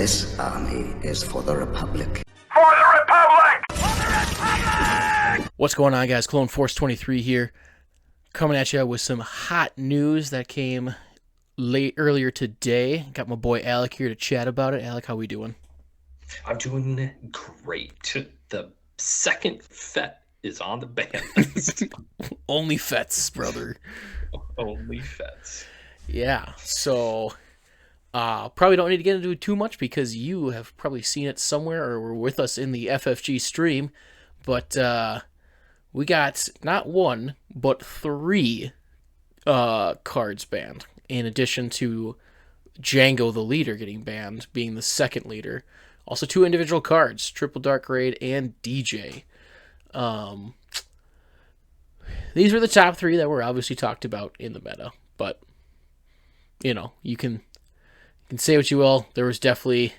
This army is for the Republic. For the Republic! For the Republic! What's going on, guys? Clone Force 23 here, coming at you with some hot news that came earlier today. Got my boy Alec here to chat about it. Alec, how we doing? I'm doing great. The second FET is on the ban list. Only Fets, brother. Only FETs. Yeah, so probably don't need to get into it too much because you have probably seen it somewhere or were with us in the FFG stream. But we got not one, but three cards banned, in addition to Jango, the leader, getting banned, being the second leader. Also, two individual cards, Triple Dark Raid and DJ. These were the top three that were obviously talked about in the meta, but you know, you can say what you will. There was definitely,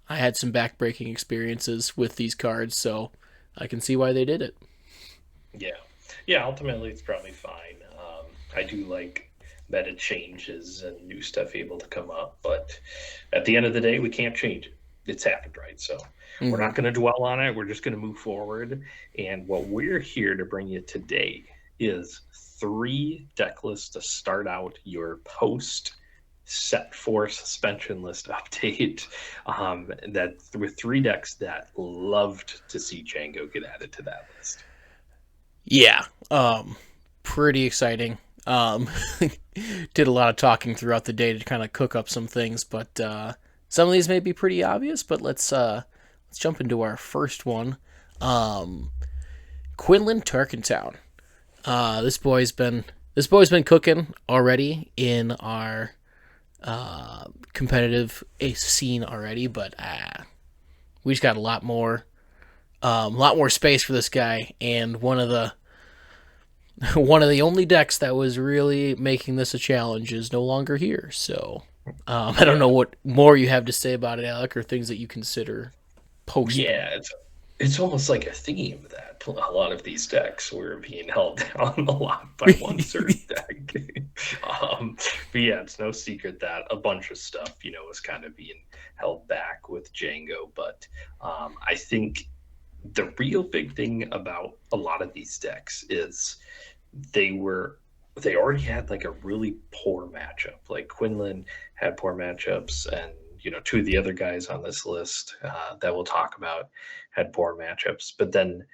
I had some backbreaking experiences with these cards, so I can see why they did it. Yeah. Ultimately, it's probably fine. I do like meta changes and new stuff able to come up, but at the end of the day, we can't change it. It's happened, right? So we're not going to dwell on it. We're just going to move forward. And what we're here to bring you today is 3 deck lists to start out your post set 4 suspension list update. That with 3 decks that loved to see Jango get added to that list. Yeah, pretty exciting. Did a lot of talking throughout the day to kind of cook up some things, but some of these may be pretty obvious. But let's jump into our first one. Quinlan Tarkentown. This boy's been cooking already in our competitive scene already, but we just got a lot more space for this guy, and one of the only decks that was really making this a challenge is no longer here. So I don't know what more you have to say about it, Alec, or things that you consider post. Yeah, it's almost like a theme that a lot of these decks were being held down a lot by one certain deck. But yeah, it's no secret that a bunch of stuff, was kind of being held back with Jango. But I think the real big thing about a lot of these decks is they already had like a really poor matchup. Like Quinlan had poor matchups, and 2 of the other guys on this list that we'll talk about had poor matchups. But then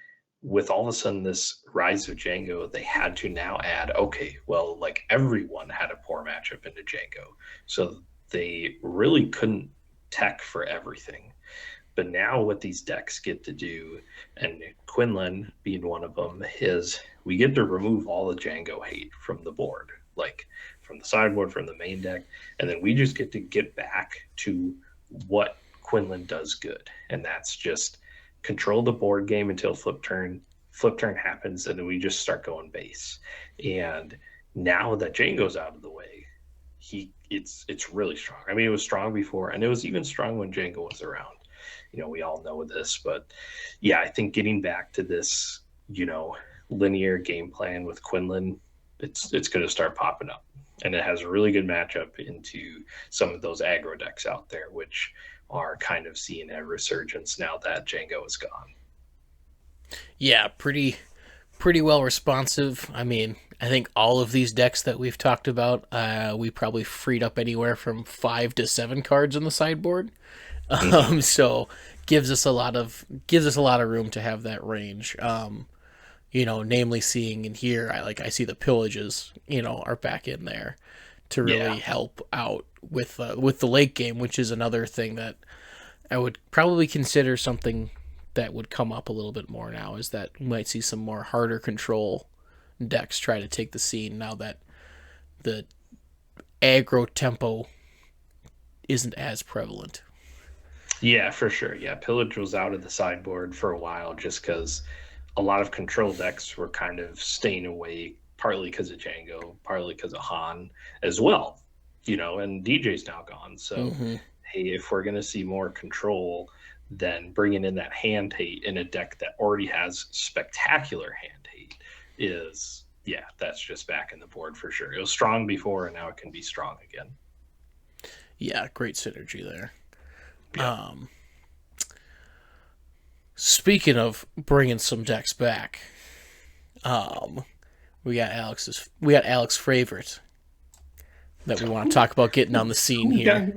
with all of a sudden this rise of Jango, they had to now add, okay, well, like everyone had a poor matchup into Jango. So they really couldn't tech for everything. But now what these decks get to do, and Quinlan being one of them, is we get to remove all the Jango hate from the board, like from the sideboard, from the main deck, and then we just get to get back to what Quinlan does good, and that's just control the board game until flip turn. Flip turn happens, and then we just start going base. And now that Jango's out of the way, it's really strong. I mean, it was strong before, and it was even strong when Jango was around. We all know this, but yeah, I think getting back to this, linear game plan with Quinlan, it's going to start popping up, and it has a really good matchup into some of those aggro decks out there, which are kind of seeing a resurgence now that Jango is gone. Yeah, pretty well responsive. I mean, I think all of these decks that we've talked about, we probably freed up anywhere from 5 to 7 cards in the sideboard. So gives us a lot of room to have that range. Namely seeing in here, I see the pillages, are back in there to really help out with the late game, which is another thing that I would probably consider something that would come up a little bit more now, is that we might see some more harder control decks try to take the scene now that the aggro tempo isn't as prevalent. Yeah, for sure. Yeah, Pillage was out of the sideboard for a while just because a lot of control decks were kind of staying away, partly because of Jango, partly because of Han as well. And DJ's now gone. So, hey, if we're going to see more control, then bringing in that hand hate in a deck that already has spectacular hand hate that's just back in the board for sure. It was strong before, and now it can be strong again. Yeah, great synergy there. Yeah. Speaking of bringing some decks back, um, we got Alex favorite that we want to talk about getting on the scene Who we here. talking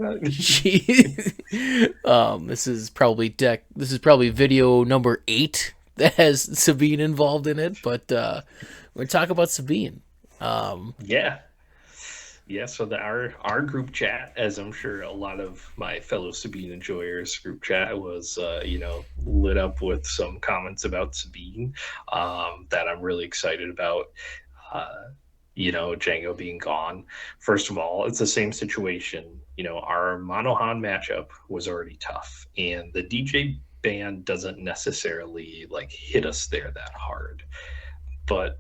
about? This is probably video number 8 that has Sabine involved in it, but we're gonna talk about Sabine. Yeah. Yeah, so our group chat, as I'm sure a lot of my fellow Sabine enjoyers group chat was, lit up with some comments about Sabine that I'm really excited about. Uh, Jango being gone. First of all, it's the same situation. Our Monohan matchup was already tough, and the DJ ban doesn't necessarily like hit us there that hard, but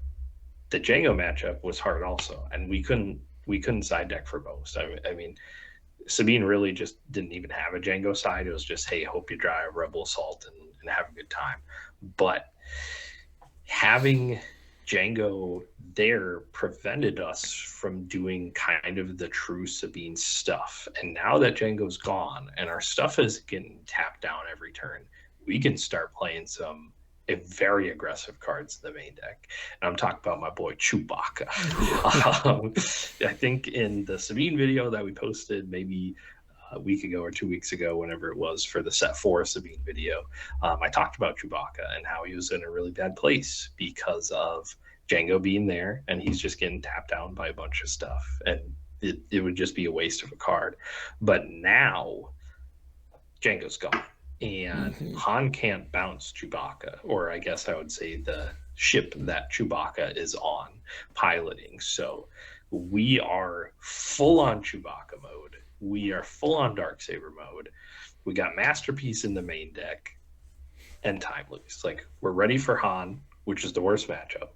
the Jango matchup was hard also, and we couldn't side deck for most. I mean, Sabine really just didn't even have a Jango side. It was just, hey, hope you drive Rebel Assault and have a good time. But having Jango there prevented us from doing kind of the true Sabine stuff. And now that Jango's gone and our stuff is getting tapped down every turn, we can start playing some very aggressive cards in the main deck. And I'm talking about my boy Chewbacca. I think in the Sabine video that we posted maybe a week ago or 2 weeks ago, whenever it was, for the set 4 Sabine video, I talked about Chewbacca and how he was in a really bad place because of Jango being there, and he's just getting tapped down by a bunch of stuff, and it would just be a waste of a card. But now Jango's gone, and Han can't bounce Chewbacca, or I guess I would say the ship that Chewbacca is on piloting. So we are full on Chewbacca mode. We are full on Darksaber mode. We got Masterpiece in the main deck and Timeless. Like, we're ready for Han, which is the worst matchup.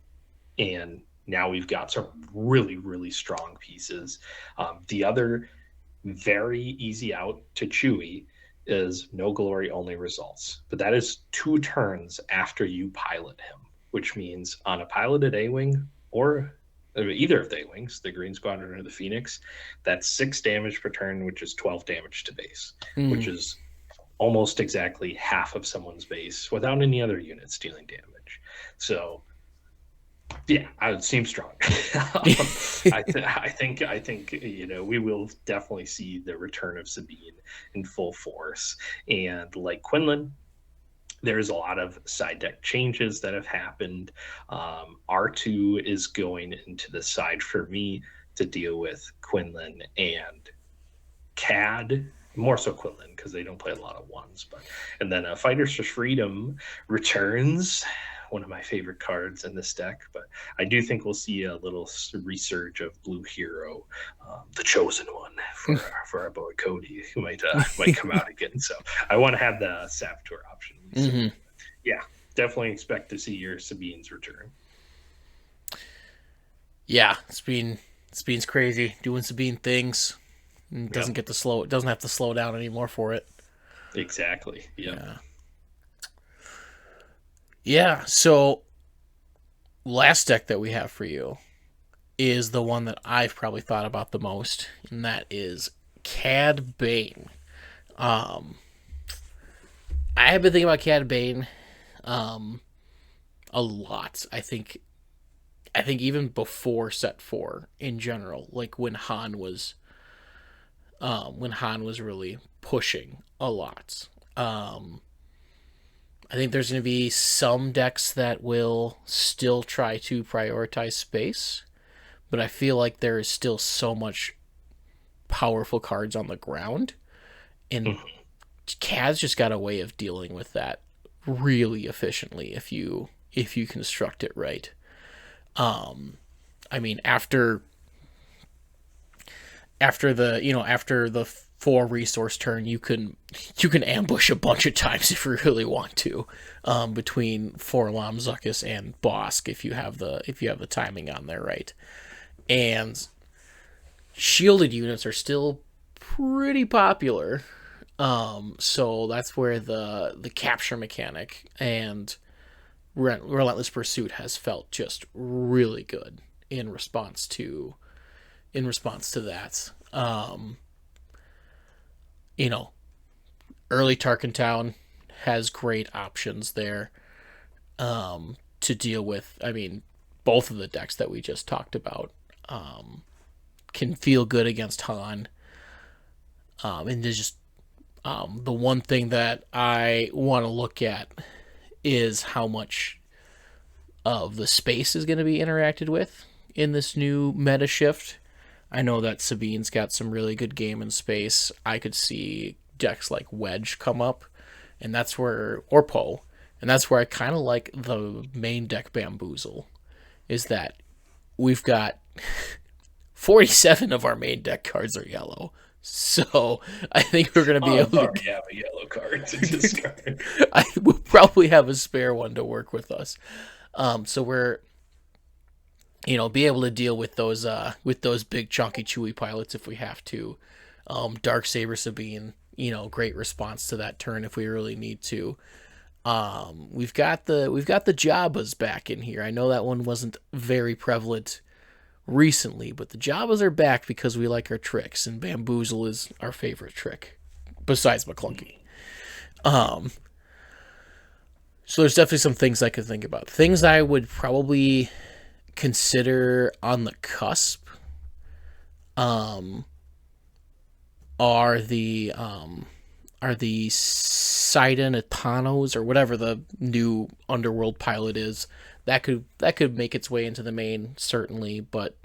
And now we've got some really, really strong pieces. The other very easy out to Chewie is no glory, only results. But that is 2 turns after you pilot him, which means on a piloted A-Wing or either of the A-Wings, the Green Squadron or the Phoenix, that's 6 damage per turn, which is 12 damage to base, which is almost exactly half of someone's base without any other units dealing damage. So yeah, it seems strong. I think we will definitely see the return of Sabine in full force. And like Quinlan, there's a lot of side deck changes that have happened. R2 is going into the side for me to deal with Quinlan and Cad, more so Quinlan because they don't play a lot of ones. And then Fighters for Freedom returns, one of my favorite cards in this deck. But I do think we'll see a little resurge of Blue Hero, the chosen one for our boy Cody, who might come out again. So I want to have the Saboteur option. So, yeah, definitely expect to see your Sabine's return. Yeah, Sabine's crazy, doing Sabine things. It doesn't have to slow down anymore for it. Exactly. Yep. Yeah, so last deck that we have for you is the one that I've probably thought about the most, and that is Cad Bane. I have been thinking about Cad Bane a lot. I think even before set 4 in general, like when Han was really pushing a lot. I think there's going to be some decks that will still try to prioritize space, but I feel like there is still so much powerful cards on the ground, and Cad's just got a way of dealing with that really efficiently if you construct it right. I mean, after the 4 resource turn, you can ambush a bunch of times if you really want to, between Forlom, Zuckuss, and Bosk if you have the timing on there right. And shielded units are still pretty popular, so that's where the capture mechanic and Relentless Pursuit has felt just really good in response to that. Early Tarkentown has great options there to deal with. I mean, both of the decks that we just talked about can feel good against Han. And there's just the one thing that I want to look at is how much of the space is going to be interacted with in this new meta shift. I know that Sabine's got some really good game in space. I could see decks like Wedge come up, and that's where, or Poe, and that's where I kind of like the main deck Bamboozle, is that we've got 47 of our main deck cards are yellow. So I think we're going to be able to have a yellow card to discard. I will probably have a spare one to work with us. So we're, be able to deal with those big chunky chewy pilots if we have to. Darksaber Sabine, great response to that turn if we really need to. We've got the Jabbas back in here. I know that one wasn't very prevalent recently, but the Jabbas are back because we like our tricks, and Bamboozle is our favorite trick besides McClunky. So there's definitely some things I could think about. Things I would probably consider on the cusp are the Sidon Etanos, or whatever the new underworld pilot is. That could make its way into the main, certainly, but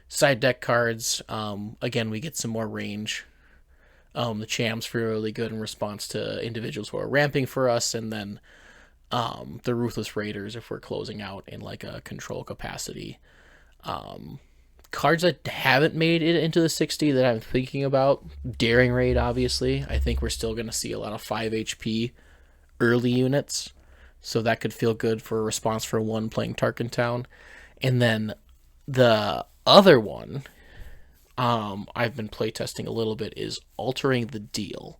side deck cards, again, we get some more range. The Chams feel really good in response to individuals who are ramping for us, and then the Ruthless Raiders if we're closing out in like a control capacity. Cards that haven't made it into the 60 that I'm thinking about, Daring Raid, obviously. I think we're still going to see a lot of 5 HP early units, so that could feel good for a response for one playing Tarkentown. And then the other one I've been playtesting a little bit is Altering the Deal.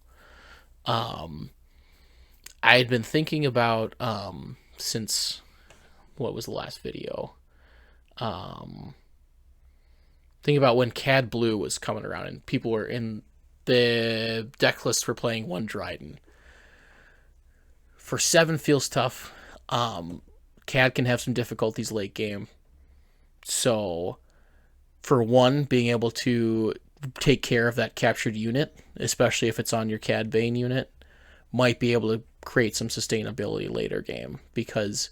I had been thinking about, since, what was the last video? Thinking about when Cad Blue was coming around and people were in the deck list for playing one Dryden. For 7 feels tough. Cad can have some difficulties late game. So, for 1, being able to take care of that captured unit, especially if it's on your Cad Bane unit, might be able to create some sustainability later game, because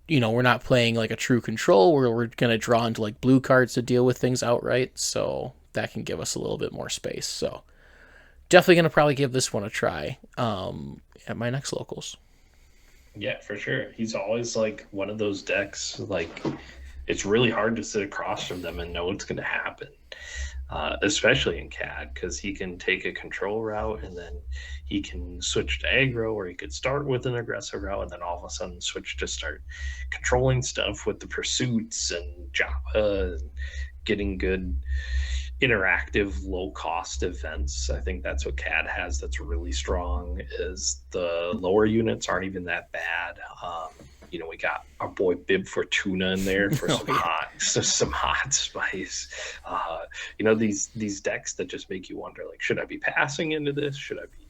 we're not playing like a true control where we're going to draw into like blue cards to deal with things outright, so that can give us a little bit more space. So definitely going to probably give this one a try at my next locals. Yeah, for sure. He's always like one of those decks, like it's really hard to sit across from them and know what's going to happen. Especially in CAD, because he can take a control route and then he can switch to aggro, or he could start with an aggressive route and then all of a sudden switch to start controlling stuff with the pursuits and Java and getting good interactive low-cost events. I think that's what CAD has that's really strong, is the lower units aren't even that bad. We got our boy Bib Fortuna in there for some hot spice. These decks that just make you wonder, like, should I be passing into this? Should I be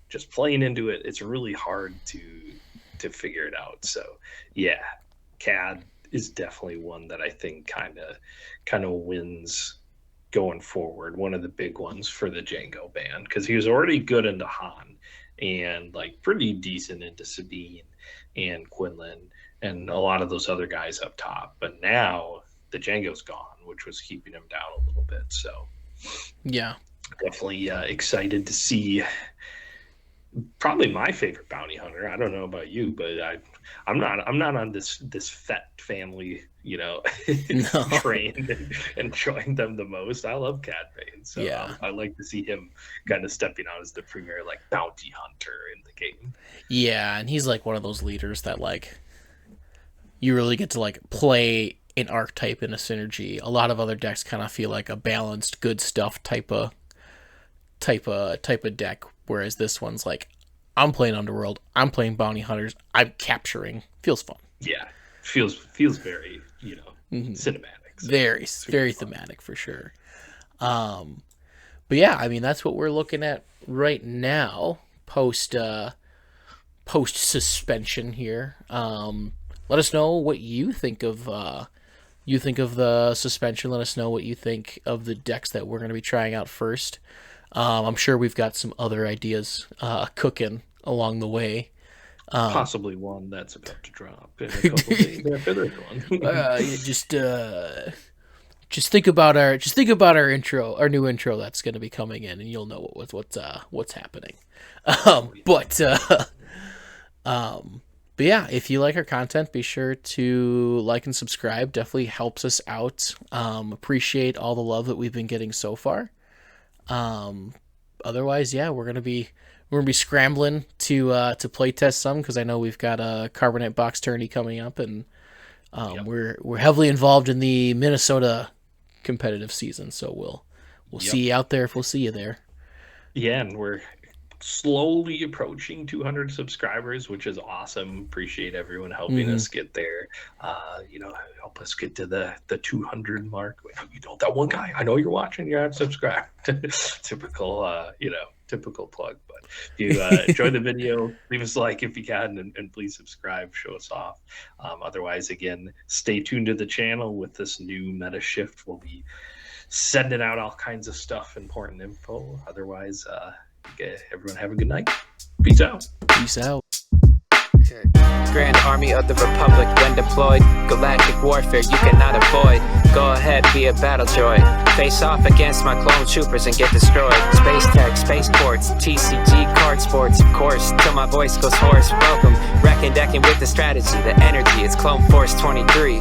just playing into it? It's really hard to figure it out. So yeah, CAD is definitely one that I think kind of wins going forward. One of the big ones for the Jango band, because he was already good into Han and like pretty decent into Sabine and Quinlan and a lot of those other guys up top. But now the Jango's gone, which was keeping him down a little bit. So yeah, definitely excited to see probably my favorite bounty hunter. I don't know about you, but I'm not on this Fett family, train and enjoying them the most. I love Cad Bane, so yeah. I like to see him kind of stepping out as the premier like bounty hunter in the game. Yeah, and he's like one of those leaders that like you really get to like play an archetype in a synergy. A lot of other decks kind of feel like a balanced good stuff type of deck, whereas this one's like, I'm playing Underworld, I'm playing bounty hunters, I'm capturing. Feels fun. Yeah, feels very cinematic. So very thematic for sure. But yeah, I mean that's what we're looking at right now. post suspension here. Let us know what you think of the suspension. Let us know what you think of the decks that we're going to be trying out first. I'm sure we've got some other ideas cooking along the way. Possibly one that's about to drop in a couple days after this one. Just think about our intro, our new intro that's going to be coming in, and you'll know what's happening. But yeah, if you like our content, be sure to like and subscribe. Definitely helps us out. Appreciate all the love that we've been getting so far. Otherwise, yeah, we're gonna be scrambling to play test some, because I know we've got a Carbonite box tourney coming up, and we're heavily involved in the Minnesota competitive season. So we'll see you out there if we'll see you there. Yeah, and we're slowly approaching 200 subscribers, which is awesome. Appreciate everyone helping us get there. Help us get to the 200 mark. That one guy, I know you're watching, you're not subscribed. Typical plug. But if you enjoy the video, leave us a like if you can, and please subscribe, show us off. Otherwise, again, stay tuned to the channel. With this new meta shift, we'll be sending out all kinds of stuff, important info. Otherwise, everyone have a good night. Peace out. Peace out. Grand Army of the Republic when deployed. Galactic warfare you cannot avoid. Go ahead, be a battle droid. Face off against my clone troopers and get destroyed. Space tech, spaceports, TCG, card sports, of course, till my voice goes hoarse. Welcome, decking with the strategy, the energy. It's Clone Force 23.